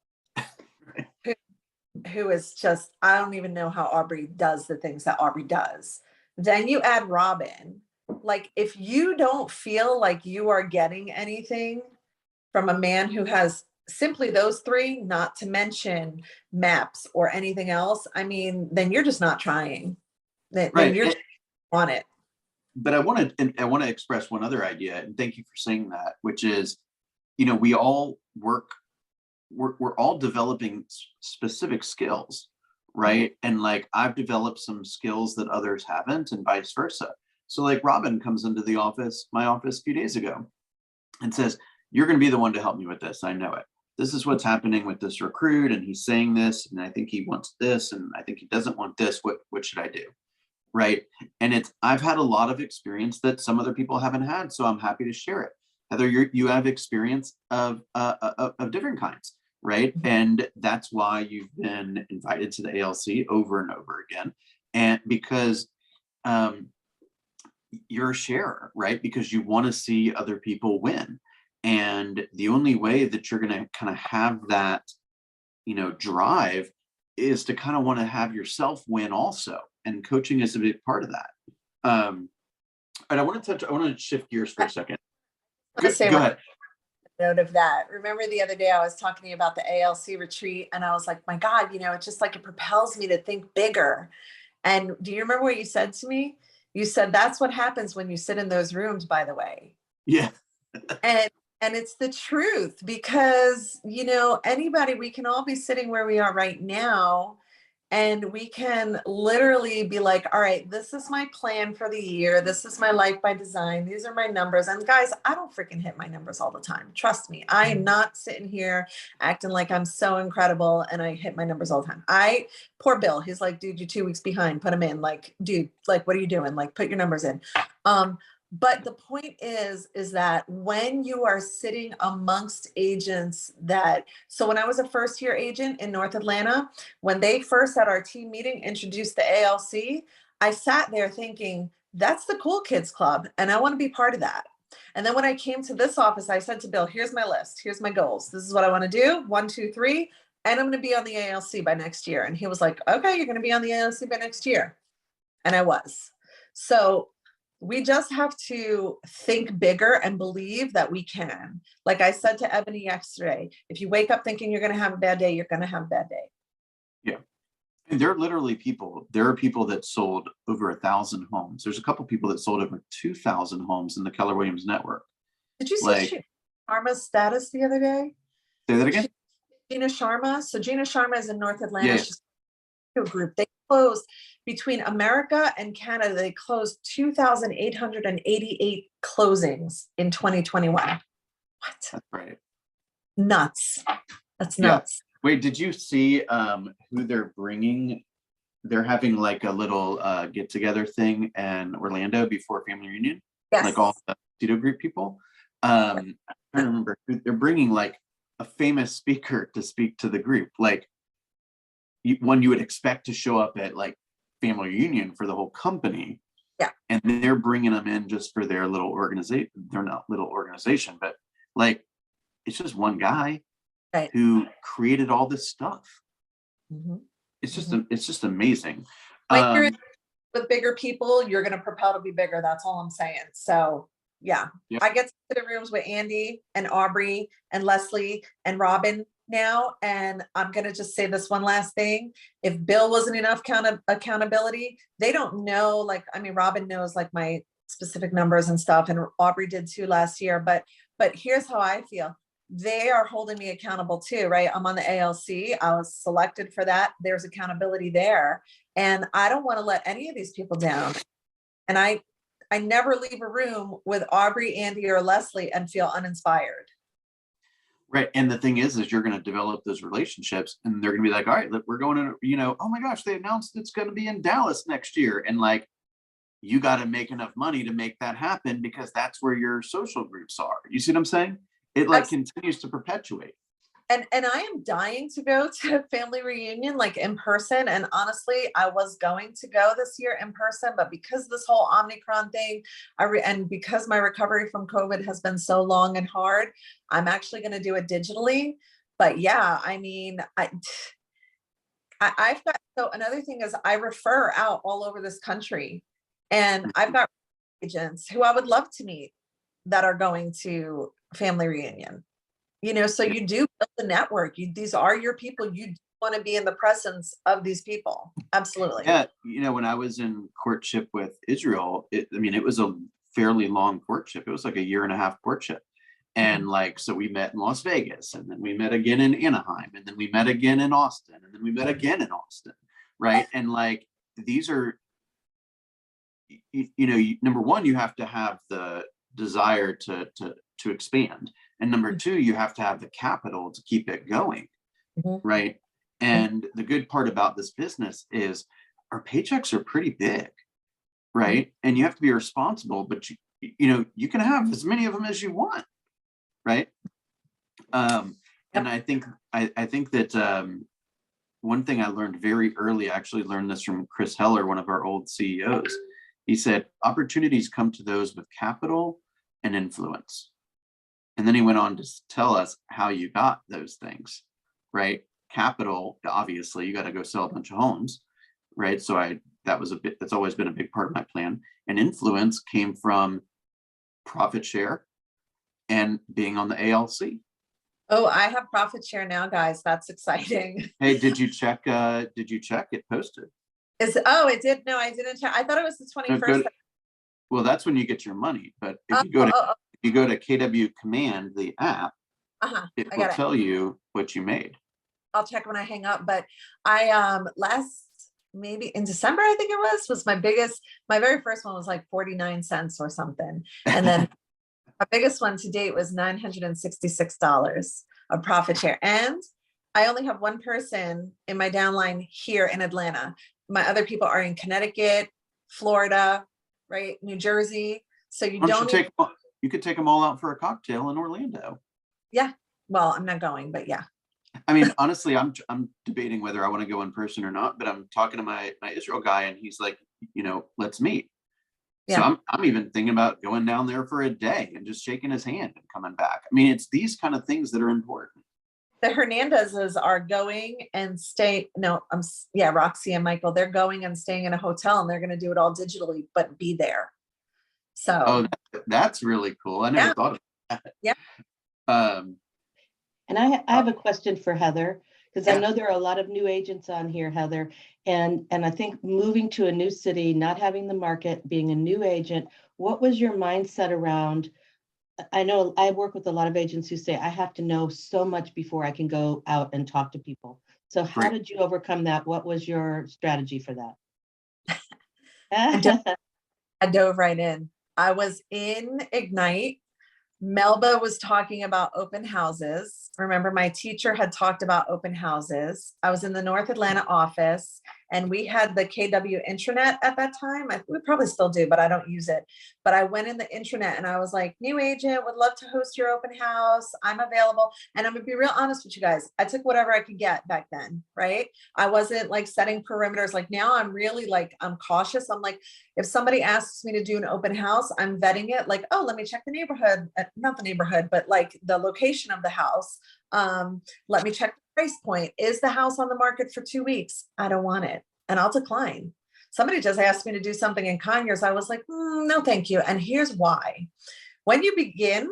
who is just, I don't even know how Aubrey does the things that Aubrey does. Then you add Robin. Like, if you don't feel like you are getting anything from a man who has simply those three, not to mention MAPS or anything else, I mean, then you're just not trying. Then you're on it. But I want to express one other idea, and thank you for saying that, which is, we all we're all developing specific skills, right? And like, I've developed some skills that others haven't, and vice versa. So like, Robin comes into my office a few days ago and says, you're going to be the one to help me with this. I know it. This is what's happening with this recruit, and he's saying this, and I think he wants this, and I think he doesn't want this. What should I do? Right. And I've had a lot of experience that some other people haven't had. So I'm happy to share it. Heather, you have experience of different kinds, right? And that's why you've been invited to the ALC over and over again. And because you're a sharer, right? Because you want to see other people win. And the only way that you're going to kind of have that, drive is to kind of want to have yourself win also. And coaching is a big part of that. And I want to shift gears for a second. Go ahead. Note of that. Remember the other day I was talking to you about the ALC retreat, and I was like, my God, it's just like it propels me to think bigger. And do you remember what you said to me? You said, that's what happens when you sit in those rooms, by the way. Yeah. And it's the truth, because, anybody, we can all be sitting where we are right now, and we can literally be like, all right, this is my plan for the year. This is my life by design. These are my numbers. And guys, I don't freaking hit my numbers all the time. Trust me. I am not sitting here acting like I'm so incredible and I hit my numbers all the time. Poor Bill, he's like, dude, you're 2 weeks behind. Put him in. Like, dude, like, what are you doing? Like, put your numbers in. But the point is that when you are sitting amongst agents so when I was a first year agent in North Atlanta, when they first at our team meeting introduced the ALC, I sat there thinking, that's the cool kids club, and I want to be part of that. And then when I came to this office, I said to Bill, here's my list. Here's my goals. This is what I want to do. 1, 2, 3. And I'm going to be on the ALC by next year. And he was like, okay, you're going to be on the ALC by next year. And I was. So we just have to think bigger and believe that we can. Like I said to Ebony yesterday, if you wake up thinking you're going to have a bad day, you're going to have a bad day. Yeah. And there are people that sold over 1,000 homes. There's a couple people that sold over 2,000 homes in the Keller Williams network. Did you see Sharma's status the other day? Say that again? Gina Sharma. So Gina Sharma is in North Atlanta. Yeah. She's a group. They closed between America and Canada. They closed 2,888 closings in 2021. What? That's right. Nuts. That's nuts. Yeah. Wait, did you see who they're bringing? They're having like a little get together thing in Orlando before family reunion. Yes. Like all the Tito group people. I'm trying to remember. They're bringing like a famous speaker to speak to the group. Like, you would expect to show up at like family reunion for the whole company. Yeah. And they're bringing them in just for their little organization. They're not little organization, but like, it's just one guy Right. who created all this stuff. Mm-hmm. It's just, Mm-hmm. it's just amazing. Like you're with bigger people, you're going to propel to be bigger. That's all I'm saying. So yeah, Yep. I get to sit in rooms with Andy and Aubrey and Leslie and Robin now. And I'm going to just say this one last thing. If Bill wasn't enough accountability, they don't know, like, I mean, Robin knows like my specific numbers and stuff, and Aubrey did too last year, but here's how I feel. They are holding me accountable too, right? I'm on the ALC. I was selected for that. There's accountability there. And I don't want to let any of these people down. And I never leave a room with Aubrey, Andy, or Leslie and feel uninspired. Right. And the thing is you're going to develop those relationships, and they're going to be like, all right, look, we're going to, you know, oh my gosh, they announced it's going to be in Dallas next year. And like, you got to make enough money to make that happen, because that's where your social groups are. You see what I'm saying? It like continues to perpetuate. And I am dying to go to a family reunion, like in person. And honestly, I was going to go this year in person, but because this whole Omicron thing, and because my recovery from COVID has been so long and hard, I'm actually going to do it digitally. But yeah, I mean, I've got, so another thing is I refer out all over this country, and I've got agents who I would love to meet that are going to family reunion. You know, so you do build a network. These are your people. You want to be in the presence of these people. Absolutely. Yeah. You know, when I was in courtship with Israel, it was a fairly long courtship. It was like a 1.5-year courtship. And like, so we met in Las Vegas, and then we met again in Anaheim, and then we met again in Austin, and then we met again in Austin. Right. And like, these are, you know, number one, you have to have the desire to expand. And number two, you have to have the capital to keep it going. Mm-hmm. Right. And the good part about this business is our paychecks are pretty big. Right. Mm-hmm. And you have to be responsible, but you know, you can have as many of them as you want. Right. And I think that one thing I learned very early, I actually learned this from Chris Heller, one of our old CEOs. He said, opportunities come to those with capital and influence. And then he went on to tell us how you got those things, right? Capital, obviously, you got to go sell a bunch of homes, right? So that's always been a big part of my plan. And influence came from profit share and being on the ALC. Oh, I have profit share now, guys. That's exciting. Hey, did you check? It posted. It did. No, I didn't check. I thought it was the 21st. Well, that's when you get your money. But if you go to KW Command, the app, it will tell you what you made. I'll check when I hang up. But I maybe in December, I think it was my very first one was like 49 cents or something. And then my biggest one to date was $966 of profit share. And I only have one person in my downline here in Atlanta. My other people are in Connecticut, Florida, right? New Jersey. So you could take them all out for a cocktail in Orlando. Yeah. Well, I'm not going, but yeah. I mean, honestly, I'm debating whether I want to go in person or not, but I'm talking to my Israel guy, and he's like, you know, let's meet. Yeah. So I'm even thinking about going down there for a day and just shaking his hand and coming back. I mean, it's these kind of things that are important. The Hernandezes are going and stay. No, Roxy and Michael, they're going and staying in a hotel, and they're going to do it all digitally, but be there. So that's really cool. I never thought of that. Yeah. And I have a question for Heather, because I know there are a lot of new agents on here, Heather, and I think moving to a new city, not having the market, being a new agent, what was your mindset around? I know I work with a lot of agents who say, I have to know so much before I can go out and talk to people. So how did you overcome that? What was your strategy for that? I dove right in. I was in Ignite. Melba was talking about open houses. remember my teacher had talked about open houses. I was in the North Atlanta office and we had the KW intranet at that time. We probably still do, but I don't use it. But I went in the intranet and I was like, new agent, would love to host your open house. I'm available. And I'm gonna be real honest with you guys. I took whatever I could get back then, right? I wasn't like setting perimeters. Like now I'm really like, I'm cautious. I'm like, if somebody asks me to do an open house, I'm vetting it like, oh, let me check the neighborhood, not the neighborhood, but like the location of the house. Let me check the price point. Is the house on the market for 2 weeks? I don't want it. And I'll decline. Somebody just asked me to do something in Conyers. I was like, no, thank you. And here's why. When you begin,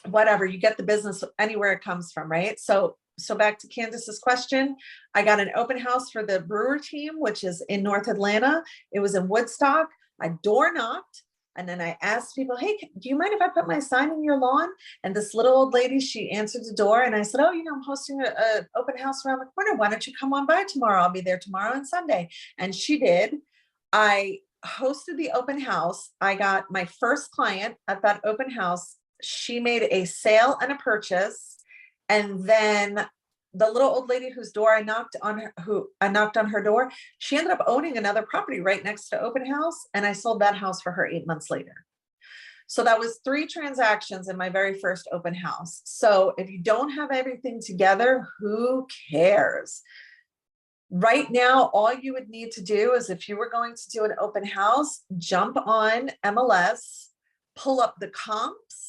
whatever, you get the business anywhere it comes from, right? So back to Candace's question, I got an open house for the brewer team, which is in North Atlanta. It was in Woodstock. I door knocked. And then I asked people, hey, do you mind if I put my sign in your lawn? And this little old lady, she answered the door and I said, oh, I'm hosting an open house around the corner. Why don't you come on by tomorrow? I'll be there tomorrow and Sunday. And she did. I hosted the open house. I got my first client at that open house. She made a sale and a purchase. And then the little old lady whose door I knocked on her door, she ended up owning another property right next to open house. And I sold that house for her 8 months later. So that was 3 transactions in my very first open house. So if you don't have everything together, who cares? Right now, all you would need to do is if you were going to do an open house, jump on MLS, pull up the comps,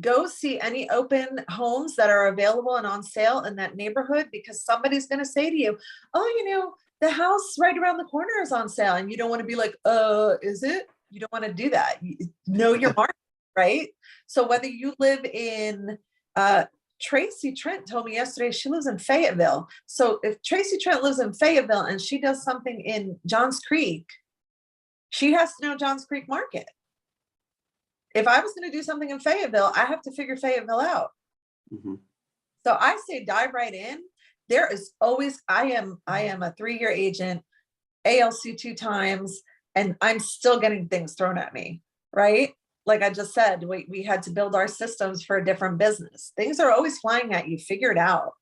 go see any open homes that are available and on sale in that neighborhood, because somebody's going to say to you, oh, the house right around the corner is on sale. And you don't want to be like, is it? You don't want to do that. You know your market, right? So whether you live in, Tracy Trent told me yesterday she lives in Fayetteville. So if Tracy Trent lives in Fayetteville and she does something in Johns Creek, she has to know Johns Creek market. If I was going to do something in Fayetteville, I have to figure Fayetteville out. Mm-hmm. So I say dive right in. There is always, I am a 3-year agent, ALC 2 times, and I'm still getting things thrown at me, right? Like I just said, we had to build our systems for a different business. Things are always flying at you. Figure it out.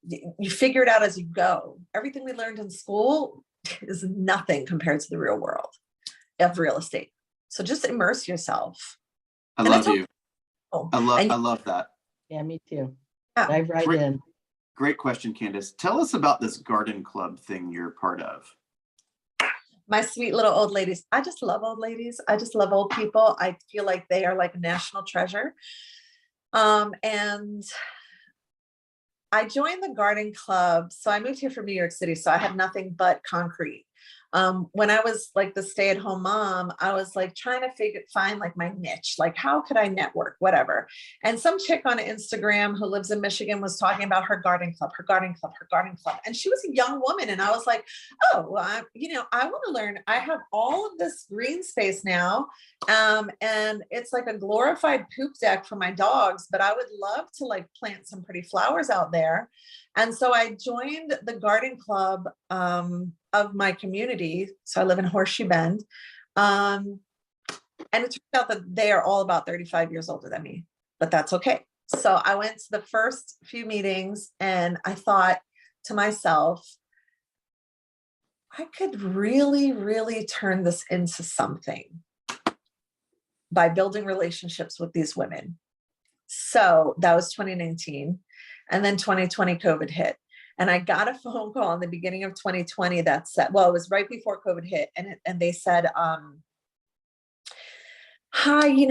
You figure it out as you go. Everything we learned in school is nothing compared to the real world of real estate. So just immerse yourself. I love you. I love that. Yeah, me too. Yeah. Dive right in. Great question, Candace. Tell us about this garden club thing you're part of. My sweet little old ladies. I just love old ladies. I just love old people. I feel like they are like a national treasure. And I joined the garden club. So I moved here from New York City. So I had nothing but concrete. When I was like the stay-at-home mom, I was like trying to find like my niche, like how could I network, whatever. And some chick on Instagram who lives in Michigan was talking about her garden club. And she was a young woman. And I was like, oh, well, I want to learn. I have all of this green space now. And it's like a glorified poop deck for my dogs, but I would love to like plant some pretty flowers out there. And so I joined the garden club, of my community. So I live in Horseshoe Bend. And it turns out that they are all about 35 years older than me, but that's okay. So I went to the first few meetings and I thought to myself, I could really, really turn this into something by building relationships with these women. So that was 2019. And then 2020 COVID hit. And I got a phone call in the beginning of 2020 that said, well, it was right before COVID hit. And they said, hi, we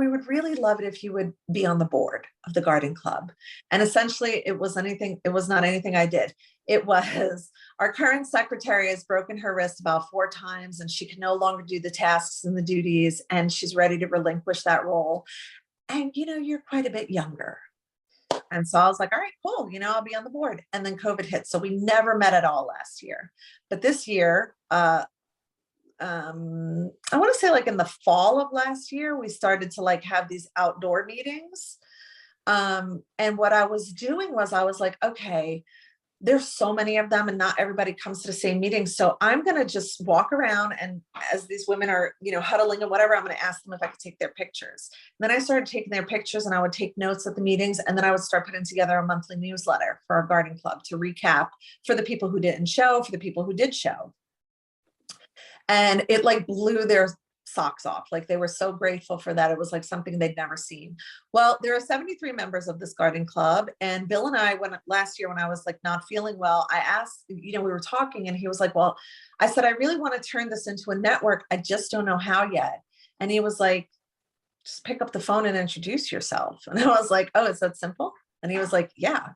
would really love it if you would be on the board of the garden club. And essentially it was not anything I did. It was our current secretary has broken her wrist about 4 times and she can no longer do the tasks and the duties. And she's ready to relinquish that role. And, you're quite a bit younger. And so I was like, all right, cool. I'll be on the board. And then COVID hit. So we never met at all last year. But this year, I want to say like in the fall of last year, we started to like have these outdoor meetings. And what I was doing was I was like, okay, there's so many of them and not everybody comes to the same meeting. So I'm going to just walk around, and as these women are, huddling and whatever, I'm going to ask them if I could take their pictures. And then I started taking their pictures, and I would take notes at the meetings. And then I would start putting together a monthly newsletter for our garden club to recap for the people who didn't show, for the people who did show. And it like blew their socks off. Like, they were so grateful for that. It was like something they'd never seen. Well, there are 73 members of this garden club. And Bill and I, last year, when I was like not feeling well, I asked, we were talking, and he was like, well, I said, I really want to turn this into a network. I just don't know how yet. And he was like, just pick up the phone and introduce yourself. And I was like, oh, it's that simple? And he was like, yeah.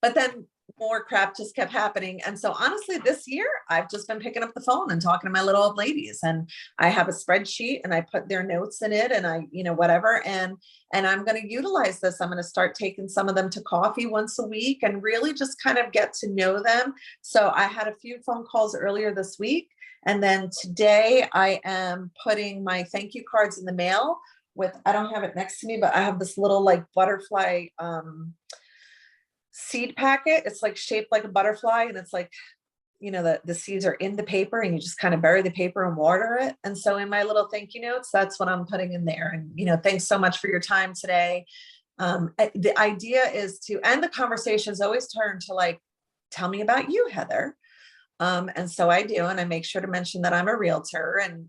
But then more crap just kept happening. And so honestly, this year, I've just been picking up the phone and talking to my little old ladies, and I have a spreadsheet and I put their notes in it, and I, whatever. And I'm going to utilize this. I'm going to start taking some of them to coffee once a week and really just kind of get to know them. So I had a few phone calls earlier this week. And then today I am putting my thank you cards in the mail with, I don't have it next to me, but I have this little like butterfly, seed packet. It's like shaped like a butterfly, and it's like, the seeds are in the paper, and you just kind of bury the paper and water it. And so in my little thank you notes, that's what I'm putting in there. And, thanks so much for your time today. The idea is to end the conversations always turn to like, tell me about you, Heather. And so I do, and I make sure to mention that I'm a realtor, and,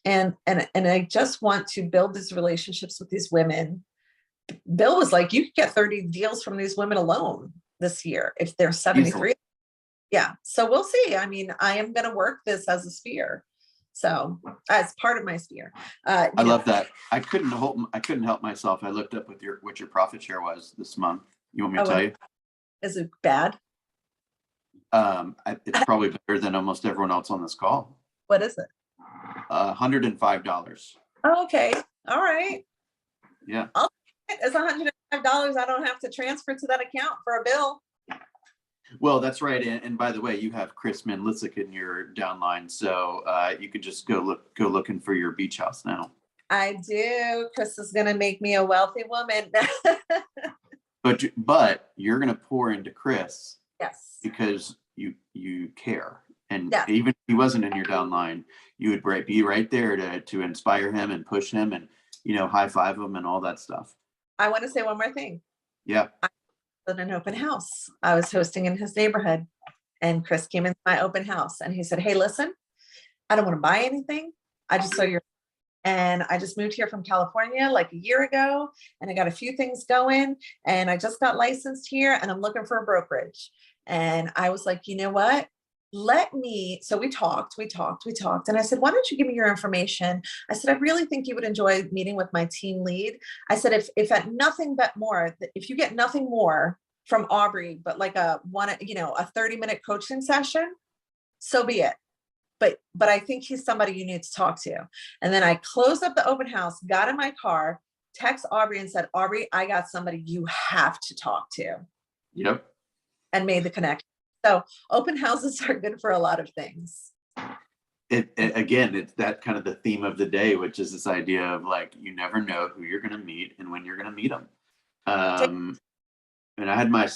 and I just want to build these relationships with these women. Bill was like, you could get 30 deals from these women alone this year if they're 73. Yeah. So we'll see. I mean, I am going to work this as a sphere. So as part of my sphere. I love that. I couldn't help myself. I looked up what your profit share was this month. You want me to tell you? Is it bad? It's probably better than almost everyone else on this call. What is it? $105. Oh, okay. All right. Yeah. It's $105. I don't have to transfer to that account for a bill. Well, that's right. And by the way, you have Chris Manlisic in your downline, so you could just go looking for your beach house now. I do. Chris is going to make me a wealthy woman. but you're going to pour into Chris. Yes. Because you care. And yeah. Even if he wasn't in your downline, you would be right there to inspire him and push him and, high five him and all that stuff. I want to say one more thing. Yeah. I was at an open house. I was hosting in his neighborhood, and Chris came into my open house, and he said, hey, listen, I don't want to buy anything. I just saw your, and I just moved here from California like a year ago, and I got a few things going, and I just got licensed here, and I'm looking for a brokerage. And I was like, you know what? So we talked, and I said, why don't you give me your information? I said, I really think you would enjoy meeting with my team lead. I said, if at nothing but more, if you get nothing more from Aubrey, but like a 30-minute coaching session, so be it. But I think he's somebody you need to talk to. And then I closed up the open house, got in my car, text Aubrey and said, Aubrey, I got somebody you have to talk to. Yep. And made the connection. So open houses are good for a lot of things. It's that kind of the theme of the day, which is this idea of like, you never know who you're going to meet and when you're going to meet them. And I had my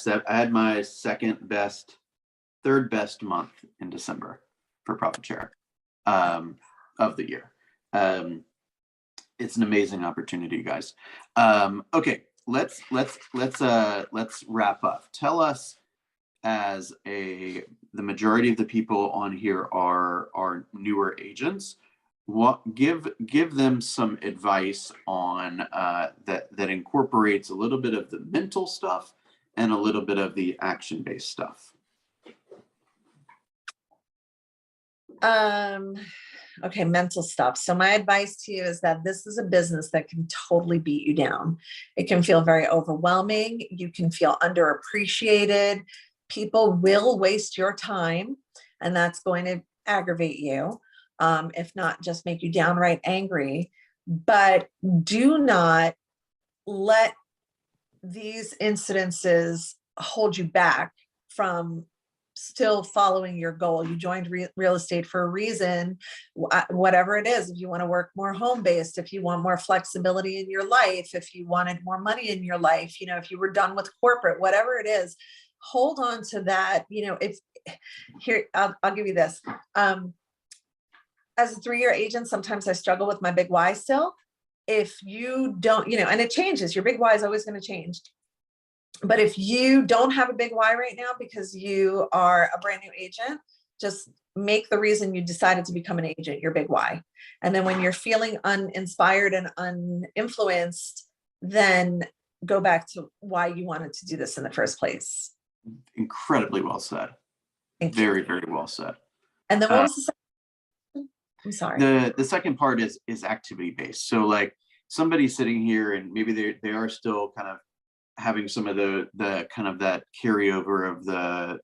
third best month in December for profit share of the year. It's an amazing opportunity, guys. Okay, let's wrap up. Tell us, as the majority of the people on here are newer agents, give them some advice on that incorporates a little bit of the mental stuff and a little bit of the action-based stuff. Okay, mental stuff. So my advice to you is that this is a business that can totally beat you down. It can feel very overwhelming. You can feel underappreciated. People will waste your time, and that's going to aggravate you, if not just make you downright angry. But do not let these incidences hold you back from still following your goal. You joined real estate for a reason, whatever it is. If you want to work more home-based, if you want more flexibility in your life, if you wanted more money in your life, if you were done with corporate, whatever it is, hold on to that. If here, I'll give you this. As a 3-year agent, sometimes I struggle with my big why still. If you don't, and it changes, your big why is always going to change. But if you don't have a big why right now because you are a brand new agent, just make the reason you decided to become an agent your big why. And then when you're feeling uninspired and uninfluenced, then go back to why you wanted to do this in the first place. Incredibly well said. Very, very well said. And then what was the second? I'm sorry. The second part is activity based. So like somebody sitting here and maybe they are still kind of having some of the kind of that carryover of the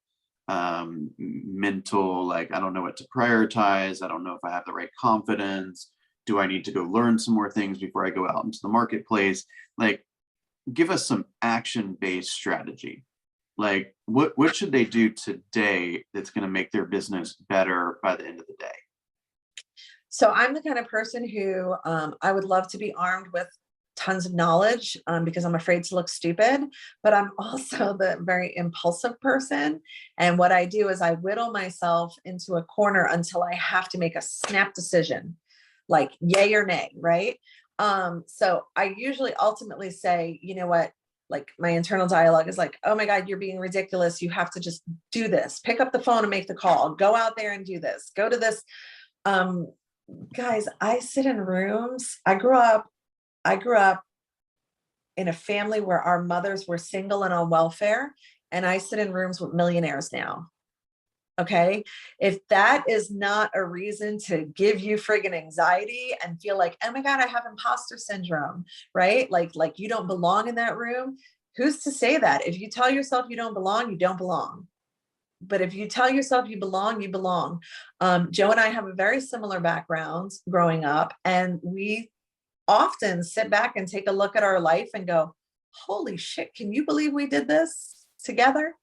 mental, like, I don't know what to prioritize. I don't know if I have the right confidence. Do I need to go learn some more things before I go out into the marketplace? Like, give us some action-based strategy. Like, what should they do today that's going to make their business better by the end of the day? So I'm the kind of person who I would love to be armed with tons of knowledge because I'm afraid to look stupid, but I'm also the very impulsive person. And what I do is I whittle myself into a corner until I have to make a snap decision, like yay or nay, right? So I usually ultimately say, you know what, like my internal dialogue is like, oh my God, you're being ridiculous. You have to just do this. Pick up the phone and make the call. Go out there and do this. Go to this. Guys, I sit in rooms. I grew up in a family where our mothers were single and on welfare, and I sit in rooms with millionaires now. Okay. If that is not a reason to give you friggin' anxiety and feel like, oh my God, I have imposter syndrome, right? Like you don't belong in that room. Who's to say that? If you tell yourself you don't belong, you don't belong. But if you tell yourself you belong, you belong. Joe and I have a very similar background growing up, and we often sit back and take a look at our life and go, holy shit, can you believe we did this together?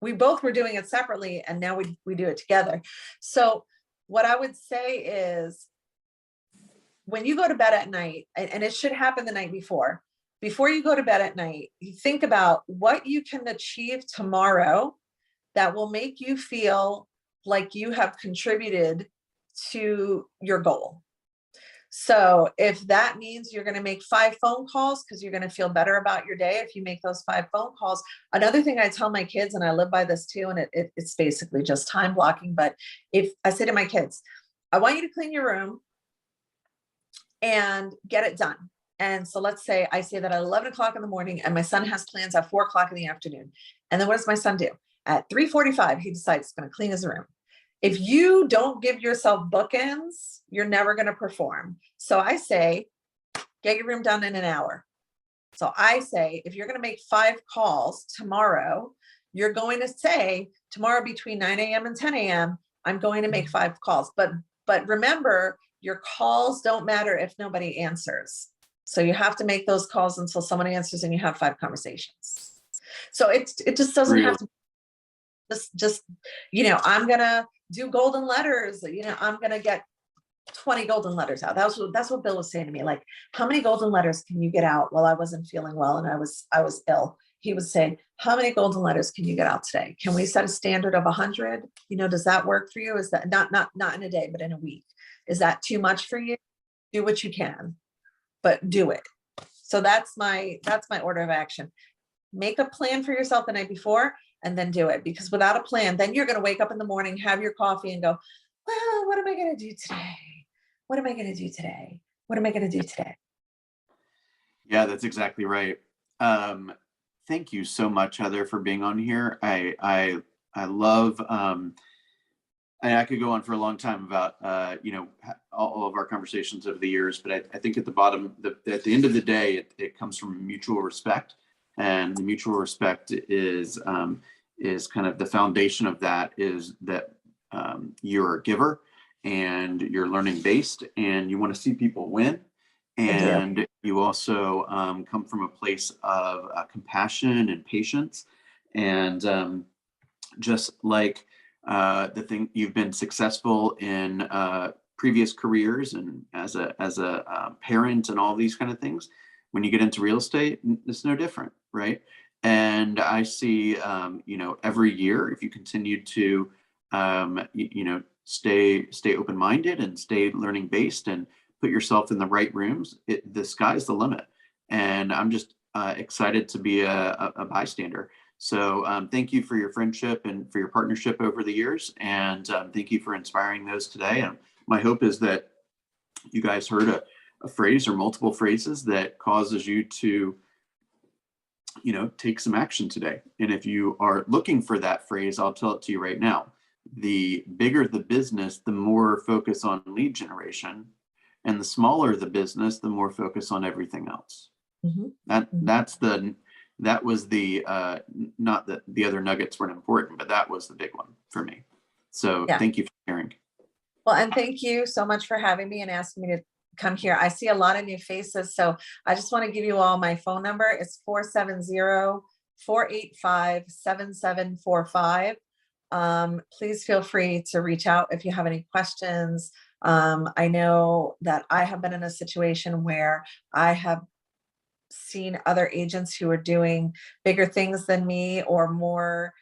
We both were doing it separately, and now we do it together. So what I would say is, when you go to bed at night, and it should happen the night before you go to bed at night, you think about what you can achieve tomorrow that will make you feel like you have contributed to your goal. So if that means you're going to make 5 phone calls because you're going to feel better about your day if you make those 5 phone calls. Another thing I tell my kids, and I live by this too, and it's basically just time blocking, but if I say to my kids, I want you to clean your room and get it done. And so let's say I say that at 11 o'clock in the morning, and my son has plans at 4 o'clock in the afternoon. And then what does my son do? At 3:45, he decides he's going to clean his room. If you don't give yourself bookends, you're never going to perform. So I say, get your room done in an hour. So I say, if you're going to make 5 calls tomorrow, you're going to say tomorrow between 9 a.m. and 10 a.m., I'm going to make 5 calls. But remember, your calls don't matter if nobody answers. So you have to make those calls until someone answers and you have 5 conversations. So it just doesn't have to just, I'm going to do golden letters, I'm going to get 20 golden letters out. That's what Bill was saying to me. Like, how many golden letters can you get out? While I wasn't feeling well and I was ill. He was saying, how many golden letters can you get out today? Can we set a standard of 100? Does that work for you? Is that not in a day, but in a week? Is that too much for you? Do what you can, but do it. So that's my order of action. Make a plan for yourself the night before and then do it, because without a plan, then you're going to wake up in the morning, have your coffee and go, well, what am I going to do today? What am I going to do today? What am I going to do today? Yeah, that's exactly right. Thank you so much, Heather, for being on here. I love, and I could go on for a long time about, all of our conversations over the years, but I think at the bottom, at the end of the day, it comes from mutual respect, and the mutual respect is kind of the foundation of that, is that you're a giver and you're learning based and you want to see people win. And you also come from a place of compassion and patience. And just like the thing, you've been successful in previous careers and as a parent and all these kind of things. When you get into real estate, it's no different, right? And I see, you know, every year, if you continue to, you know, stay open-minded and stay learning based and put yourself in the right rooms, the sky's the limit. And I'm just excited to be a bystander. So thank you for your friendship and for your partnership over the years. And thank you for inspiring those today. And my hope is that you guys heard a phrase or multiple phrases that causes you to, you know, take some action today. And if you are looking for that phrase, I'll tell it to you right now. The bigger the business, the more focus on lead generation, and the smaller the business, the more focus on everything else. Mhm. That was the not that the other nuggets weren't important, but that was the big one for me. So Yeah. thank you for sharing. Well, and thank you so much for having me and asking me to come here. I see a lot of new faces, so I just want to give you all my phone number. It's 470-485-7745. Please feel free to reach out if you have any questions. I know that I have been in a situation where I have seen other agents who are doing bigger things than me or more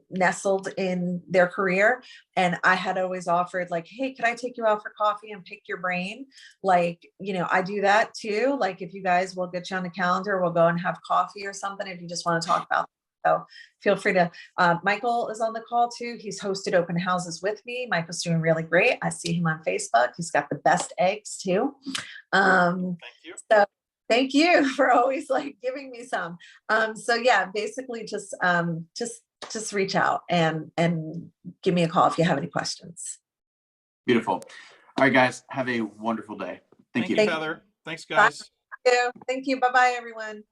nestled in their career. And I had always offered, like, hey, could I take you out for coffee and pick your brain? Like, you know, I do that too. Like, if you guys will get you on the calendar, we'll go and have coffee or something if you just want to talk about. So feel free to, Michael is on the call too. He's hosted open houses with me. Michael's doing really great. I see him on Facebook. He's got the best eggs too. Thank you. So thank you for always like giving me some. So yeah, basically just reach out and give me a call if you have any questions. Beautiful. All right, guys, have a wonderful day. Thank you. Heather. Thanks, guys. Thank you. Bye-bye, everyone.